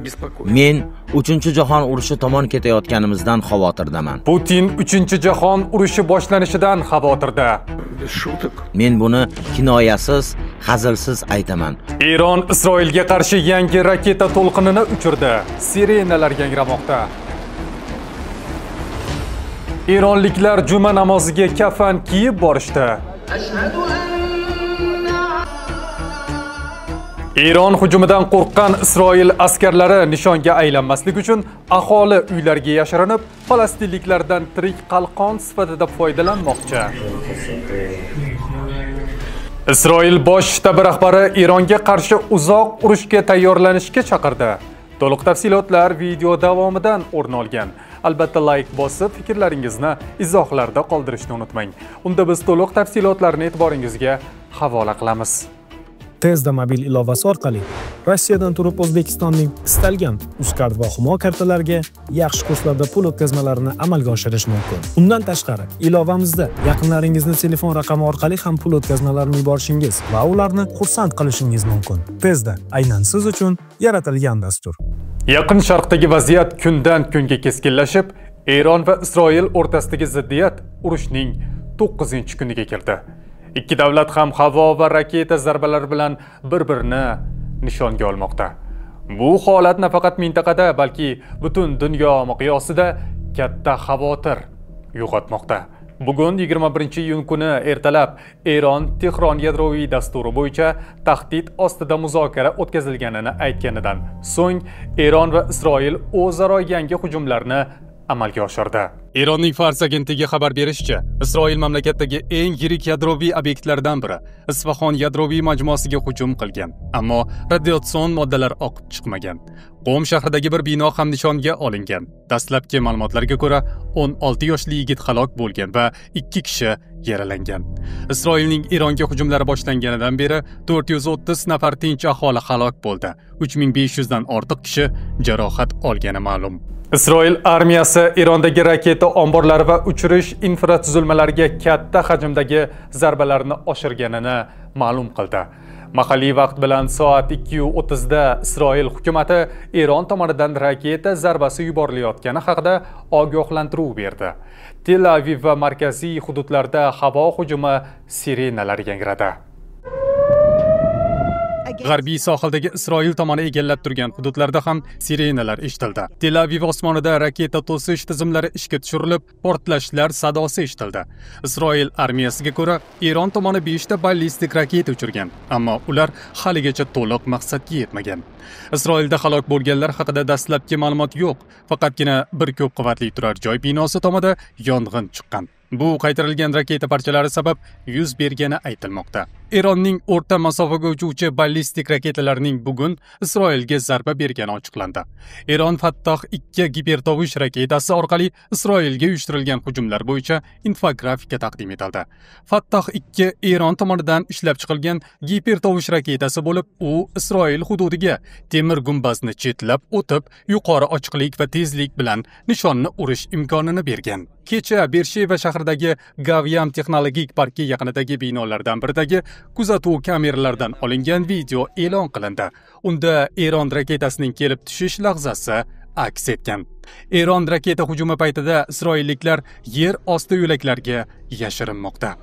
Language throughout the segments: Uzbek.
обеспокоен. Men 3-jahon urushi tomon ketayotganimizdan xavotirdaman. Putin 3-jahon urushi boshlanishidan xavotirda. Без шуток. Men buni kinoyasiz, hazilsiz aytaman. Eron Isroilga qarshi yangi raketa to'lqinini uchirdi. Sirenalar yangramoqda. Eronliklar juma namoziga kafan kiyib borishdi. Eron hujumidan qo'rqqan Isroil askarlari nishonga aylanmaslik uchun aholi uylariga yashirinib, falastinliklardan tirik qalqon sifatida foydalanmoqchi. Isroil bosh shtabi rahbari Eronga qarshi uzoq urushga tayyorlanishga chaqirdi. To'liq tafsilotlar video davomidan o'rin olgan. Albatta like bosib, fikrlaringizni izohlarda qoldirishni unutmang. Unda biz to'liq tafsilotlarni e'tiboringizga havola qilamiz. Tezda mobil ilovasi orqali Rossiyadan turib O'zbekistonning istalgan Uzcard va Humo kartalariga yaxshi kurslarda pul o'tkazmalarini amalga oshirish mumkin. Undan tashqari, ilovamizda yaqinlaringizni telefon raqami orqali ham pul o'tkazmalarini yuborishingiz va ularni xursand qilishingiz mumkin. Tezda aynan siz uchun yaratilgan dastur. Yaqin Sharqdagi vaziyat kundan kunga keskinlashib, Eron va Isroil o'rtasidagi ziddiyat urushning 9-kuniga keldi. Ikki davlat ham havo va raketa zarbalari bilan bir-birini nishonga olmoqda. Bu holat nafaqat mintaqada, balki butun dunyo miqyosida katta xavotir uyg'otmoqda. Bugun 21-iyun kuni ertalab Eron Tehron yadroviy dasturi bo'yicha tahdid ostida muzokara o'tkazilganini aytganidan so'ng Eron va Isroil o'zaro yangi hujumlarni amalga oshirdi. Eronning Fars agentligi xabar berishicha, Isroil mamlakatdagi eng yirik yadroviy obyektlardan biri Isfahon yadroviy majmuasiga hujum qilgan, ammo radiatsion moddalar oqib chiqmagan. Qom shahridagi bir bino ham nishonga olingan. Dastlabki ma'lumotlarga ko'ra, 16 yoshli yigit halok bo'lgan va 2 kishi yaralangan. Isroilning Eronga hujumlari boshlanganidan beri 430 nafar tinch aholi halok bo'ldi. 3500 dan ortiq kishi jarohat olgani ma'lum. Isroil armiyasi Erondagi raketa omborlari va uchirish infratuzilmalariga katta hajmdagi zarbalarni oshirganini ma'lum qildi. Mahalliy vaqt bilan soat 2:30 da Isroil hukumatı Eron tomonidan raketa zarbasi yuborilayotgani haqida ogohlantiruv berdi. Tel Aviv va markaziy hududlarda havo hujumi sirenalari yangradi. G'arbiy sohildagi Isroil tomoni egallab turgan hududlarda ham sirenalar eshitildi. Tel Aviv osmonida raketa to'sish tizimlari ishga tushirilib, portlashlar sadosi eshitildi. Isroil armiyasiga ko'ra, Eron tomoni 5 ta ballistik raketa uchirgan, ammo ular haligacha to'liq maqsadga yetmagan. Isroilda halok bo'lganlar haqida dastlabki ma'lumot yo'q, faqatgina bir ko'p qavatli turar joy binosi tomida yong'in chiqqan. Bu qaytarilgan raketa parchalari sabab yuz bergani aytilmoqda. Eronning o'rta masofaga uchuvchi ballistik raketalarning bugun Isroilga zarba bergani ochiqlandi. Eron Fattoh 2 gipertovush raketasi orqali Isroilga uyushtirilgan hujumlar bo'yicha infografika taqdim etildi. Fattoh 2 Eron tomonidan ishlab chiqilgan gipertovush raketasi bo'lib, u Isroil hududiga temir gumbazni chetlab o'tib, yuqori ochiqlik va tezlik bilan nishonni urish imkonini bergan. Kecha Bersheva shahridagi Gavyam texnologik parki yaqinidagi binolardan biridagi kuzatuv kameralardan olingan video e'lon qilindi. Unda Eron raketasining kelib tushish lahzasi aks etgan. Eron raketa hujumi paytida isroilliklar yer osti yo'laklariga yashirinmoqda.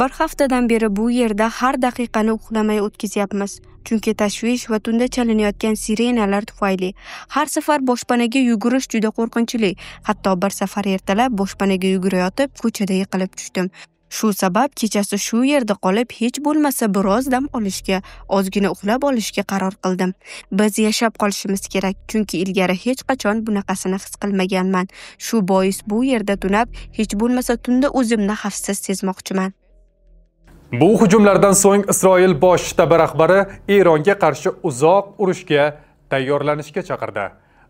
Bir haftadan beri bu yerda har daqiqani uxlamay o'tkazyapmiz. Chunki tashvish va tunda chalinayotgan sirenalar tufayli har safar boshpanaga yugurish juda qo'rqinchli. Hatto bir safar ertalab boshpanaga yugurayotib ko'chada yiqilib tushdim. Shu sabab kechasi shu yerda qolib, hech bo'lmasa biroz dam olishga, ozgina uxlab olishga qaror qildim. Biz yashab qolishimiz kerak, chunki ilgari hech qachon bunaqasini his qilmaganman. Shu bois bu yerda tunab, hech bo'lmasa tunda o'zimni xavfsiz sezmoqchiman. Bu hujumlardan so'ng Isroil bosh shtabi rahbari Eronga qarshi uzoq urushga tayyorlanishga chaqirdi.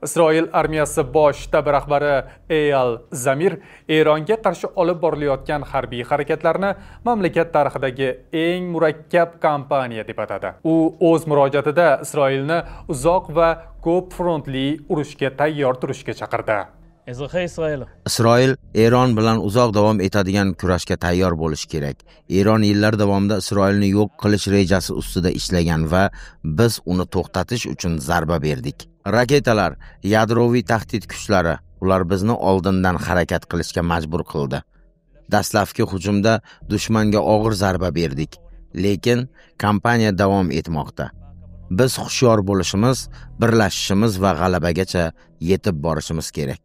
Isroil armiyasi bosh shtabi rahbari Eyal Zamir Eronga qarshi olib borilayotgan harbiy harakatlarni mamlakat tarixidagi eng murakkab kampaniya deb atadi. U o'z murojaatida Isroilni uzoq va ko'p frontli urushga tayyor turishga chaqirdi. Isroil Eron bilan uzoq davom etadigan kurashga tayyor bo'lishi kerak. Eron yillar davomida Isroilni yo'q qilish rejasi ustida ishlagan va biz uni to'xtatish uchun zarba berdik. Raketalar, yadroviy tahdid kuchlari ular bizni oldindan harakat qilishga majbur qildi. Dastlabki hujumda dushmanga og'ir zarba berdik, lekin kampaniya davom etmoqda. Biz hushyor bo'lishimiz, birlashishimiz va g'alabagacha yetib borishimiz kerak.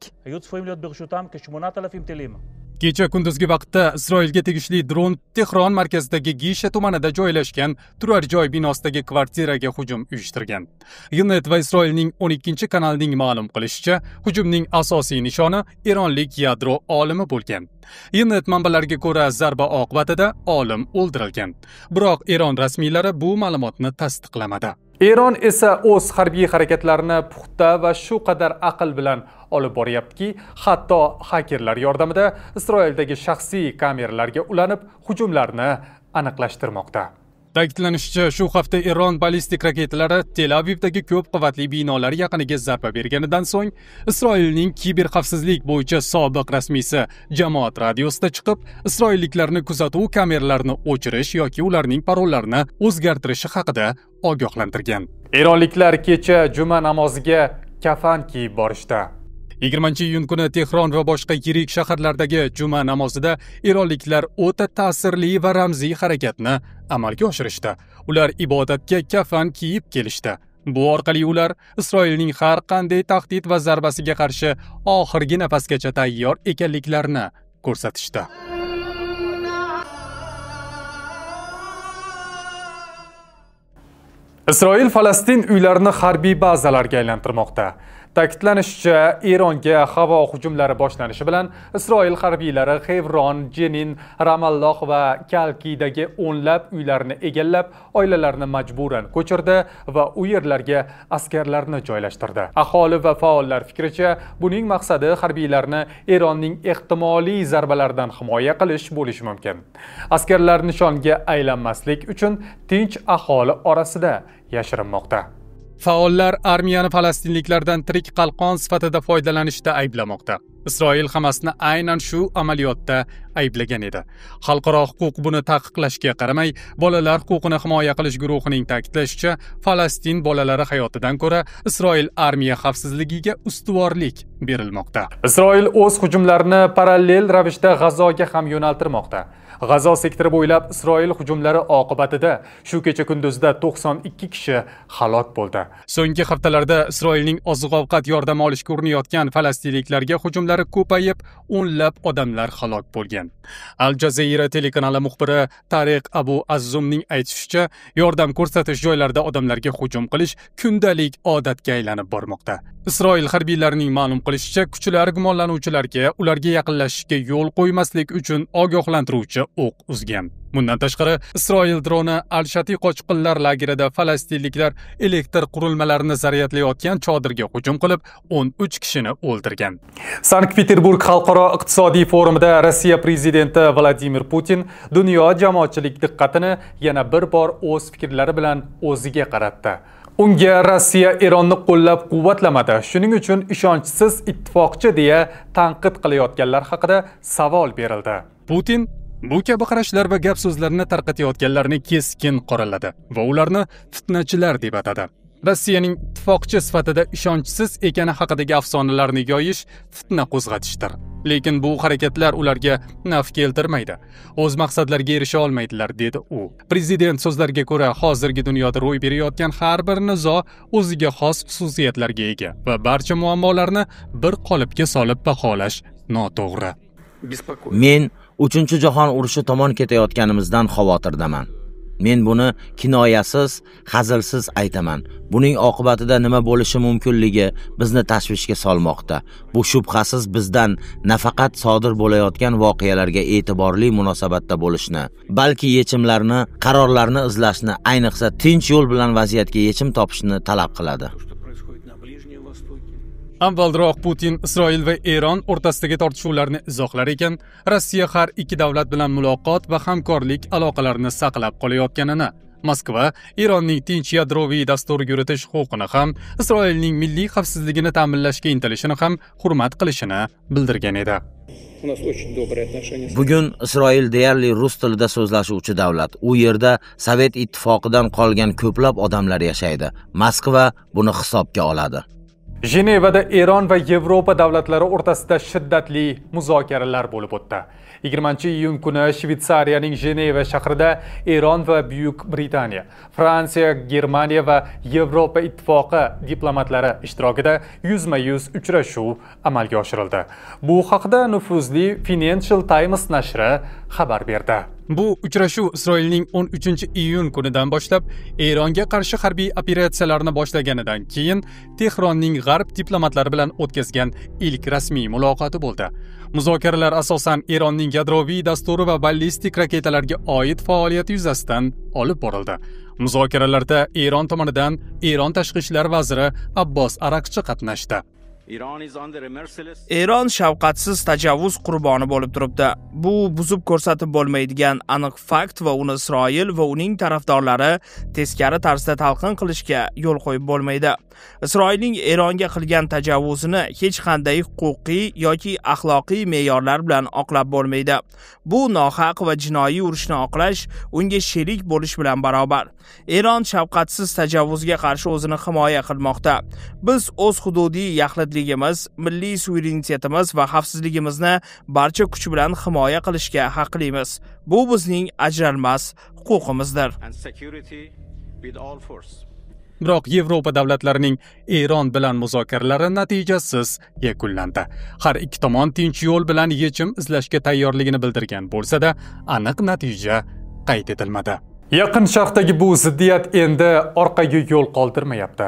Kecha kunduzgi vaqtda Isroilga tegishli dron Tehron markazidagi Gisha tumanida joylashgan turar joy binosidagi kvartiraga hujum uyushtirgan. Ynet va Isroilning 12-kanalining ma'lum qilishicha, hujumning asosiy nishoni eronlik yadro olimi bo'lgan. Ynet manbalariga ko'ra, zarba oqibatida olim o'ldirilgan. Biroq Eron rasmiylari bu ma'lumotni tasdiqlamadi. Eron esa o'z harbiy harakatlarini puxta va shu qadar aql bilan olib boryaptiki, hatto xakerlar yordamida Isroildagi shaxsiy kameralarga ulanib hujumlarni aniqlashtirmoqda. Ta'kidlanishicha, shu hafta Eron ballistik raketalari Tel Avivdagi ko'p qavatli binolar yaqiniga zarba berganidan so'ng, Isroilning kiberxavfsizlik bo'yicha sobiq rasmiysi Jamoat radiosida chiqib, isroilliklarni kuzatuv kameralarini o'chirish yoki ularning parollarini o'zgartirishi haqida ogohlantirgan. Eronliklar kecha juma namoziga kafan kiyib borishdi. 20-iyun kuni Tehron va boshqa yirik shaharlardagi juma namozida eronliklar o'ta ta'sirli va ramziy harakatni amalga oshirishdi. Ular ibodatga kafan kiyib kelishdi. Bu orqali ular Isroilning har qanday tahdid va zarbasiga qarshi oxirgi nafasgacha tayyor ekanliklarini ko'rsatishdi. Isroil Falastin uylarini harbiy bazalarga aylantirmoqda. Ta'kidlanishicha, Eronga havo hujumlari boshlanishi bilan Isroil harbiylari Hevron, Jenin, Ramalloh va Kalkidagi o'nlab uylarni egallab, oilalarni majburan ko'chirdi va u yerlarga askarlarni joylashtirdi. Aholi va faollar fikricha, buning maqsadi harbiylarni Eronning ehtimoliy zarbalaridan himoya qilish bo'lishi mumkin. Askarlar nishonga aylanmaslik uchun tinch aholi orasida yashirinmoqda. Faollar armiyani falastinliklardan tirik qalqon sifatida foydalanishda ayblamoqda. Isroil Hamasni aynan shu amaliyotda ayblagan edi. Xalqaro huquq buni taqiqlashga qaramay, bolalar huquqini himoya qilish guruhining ta'kidlashicha, Falastin bolalari hayotidan ko'ra Isroil armiya xavfsizligiga ustuvorlik berilmoqda. Isroil o'z hujumlarini parallel ravishda G'azoga ham yo'naltirmoqda. G'azo sektori bo'ylab Isroil hujumlari oqibatida shu kecha kunduzda 92 kishi halok bo'ldi. So'nggi haftalarda Isroilning oziq-ovqat yordami olishga urinayotgan falastinliklarga hujumlari ko'payib, o'nlab odamlar halok bo'lgan. Al Jazeera telekanali muxbiri Tariq Abu Azzumning aytishicha, yordam ko'rsatish joylarida odamlarga hujum qilish kundalik odatga aylanib bormoqda. Isroil harbiylarining ma'lum qilishicha, kuchlar gumonlanuvchilarga ularga yaqinlashishga yo'l qo'ymaslik uchun ogohlantiruvchi o'q uzgan. Bundan tashqari, Isroil droni Al-Shati qochqinlar lagerida falastinliklar elektr qurilmalarini zaryadlayotgan chodirga hujum qilib, 13 kishini o'ldirgan. Sankt-Peterburg xalqaro iqtisodiy forumida Rossiya prezidenti Vladimir Putin dunyo jamoatchilik diqqatini yana bir bor o'z fikrlari bilan o'ziga qaratdi. Unga Rossiya Eronni qo'llab-quvvatlamadi. Shuning uchun ishonchsiz ittifoqchi deya tanqid qilayotganlar haqida savol berildi. Putin bu kabi qarashlar va gap so'zlarni tarqatayotganlarni keskin qoraladi va ularni fitnachilar deb atadi. Rossiyaning ittifoqchi sifatida ishonchsiz ekani haqidagi afsonalarni yoyish fitna qo'zg'atishdir. Lekin bu harakatlar ularga naf keltirmaydi. O'z maqsadlariga erisha olmaydilar, dedi u. Prezident so'zlariga ko'ra, hozirgi dunyoda ro'y berayotgan har bir nizo o'ziga xos xususiyatlarga ega va barcha muammolarni bir qolipga solib baholash noto'g'ri. Men 3-jahon urushi tomon ketayotganimizdan xavotirdaman. Men buni kinoyasiz, hazilsiz aytaman. Buning oqibatida nima bo'lishi mumkinligi bizni tashvishga solmoqda. Bu shubhasiz bizdan nafaqat sodir bo'layotgan voqealarga e'tiborli munosabatda bo'lishni, balki yechimlarni, qarorlarni izlashni, ayniqsa tinch yo'l bilan vaziyatga yechim topishni talab qiladi. Avvalroq Putin Isroil va Eron o'rtasidagi tortishuvlarni izohlar ekan, Rossiya har ikki davlat bilan muloqot va hamkorlik aloqalarini saqlab qolayotganini Moskva Eronning tinch yadroviy dastur yuritish huquqini ham, Isroilning milliy xavfsizligini ta'minlashga intilishini ham hurmat qilishini bildirgan edi. Bugun Isroil deyarli rus tilida so'zlashuvchi davlat. U yerda Sovet ittifoqidan qolgan ko'plab odamlar yashaydi. Moskva buni hisobga oladi. Jenevada Eron va Yevropa davlatlari o'rtasida shiddatli muzokaralar bo'lib o'tdi. 20-iyun kuni Shvetsariyaning Jeneva shahrida Eron va Buyuk Britaniya, Fransiya, Germaniya va Yevropa ittifoqi diplomatlari ishtirokida yuzma-yuz uchrashuv amalga oshirildi. Bu haqda nufuzli Financial Times nashri xabar berdi. Bu uchrashuv Isroilning 13-iyun kunidan boshlab Eronga qarshi harbiy operatsiyalarni boshlaganidan keyin Tehronning g'arb diplomatlari bilan o'tkazgan ilk rasmiy muloqoti bo'ldi. Muzokaralar asosan Eronning yadroviy dasturi va ballistik raketalarga oid faoliyati yuzasidan olib borildi. Muzokaralarda Eron tomonidan Eron tashqi ishlar vaziri Abbos Araqchi qatnashdi. Eron shafqatsiz tajovuz qurboni bo'lib turibdi. Bu buzib ko'rsatib bo'lmaydigan aniq fakt va uni Isroil va uning tarafdorlari teskari tarzda talqin qilishga yo'l qo'yib bo'lmaydi. Isroilning Eronga qilgan tajovuzini hech qanday huquqiy yoki axloqiy me'yorlar bilan oqlab bo'lmaydi. Bu nohaq va jinoiy urushni oqlash unga sherik bo'lish bilan barobar. Eron shafqatsiz tajovuzga qarshi o'zini himoya qilmoqda. Biz o'z hududiy yaxlitligimiz, milliy suverenitetimiz va xavfsizligimizni barcha kuch bilan himoya qilishga haqlimiz. Bu bizning ajralmas huquqimizdir. Biroq Yevropa davlatlarining Eron bilan muzokaralari natijasiz yakunlandi. Har ikki tomon tinch yo'l bilan yechim izlashga tayyorligini bildirgan bo'lsa-da, aniq natija qayd etilmadi. Yaqin Sharqdagi bu ziddiyat endi orqaga yo'l qoldirmayapti.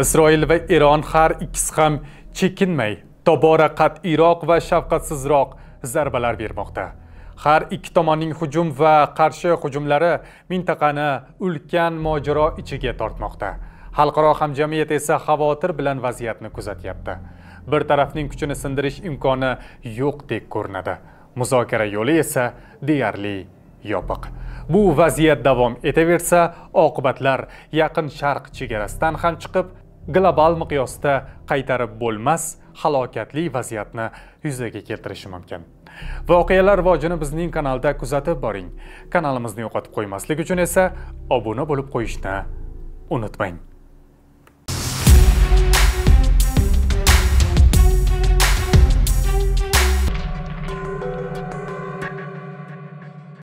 Isroil va Eron har ikkisi ham chekinmay, tobora qat'iyroq va shafqatsizroq zarbalar bermoqda. Har ikki tomonning hujum va qarshi hujumlari mintaqani ulkan mojaro ichiga tortmoqda. Xalqaro hamjamiyat esa xavotir bilan vaziyatni kuzatyapti. Bir tarafning kuchini sindirish imkoni yo'qdek ko'rinadi. Muzokara yo'li esa deyarli yopiq. Bu vaziyat davom etaversa, oqibatlar Yaqin Sharq chegarasidan ham chiqib, global miqyosda qaytarib bo'lmas halokatli vaziyatni yuzaga keltirishi mumkin. Voqealar rivojini bizning kanalda kuzatib boring. Kanalimizni yo'qotib qo'ymaslik uchun esa obuna bo'lib qo'yishni unutmang.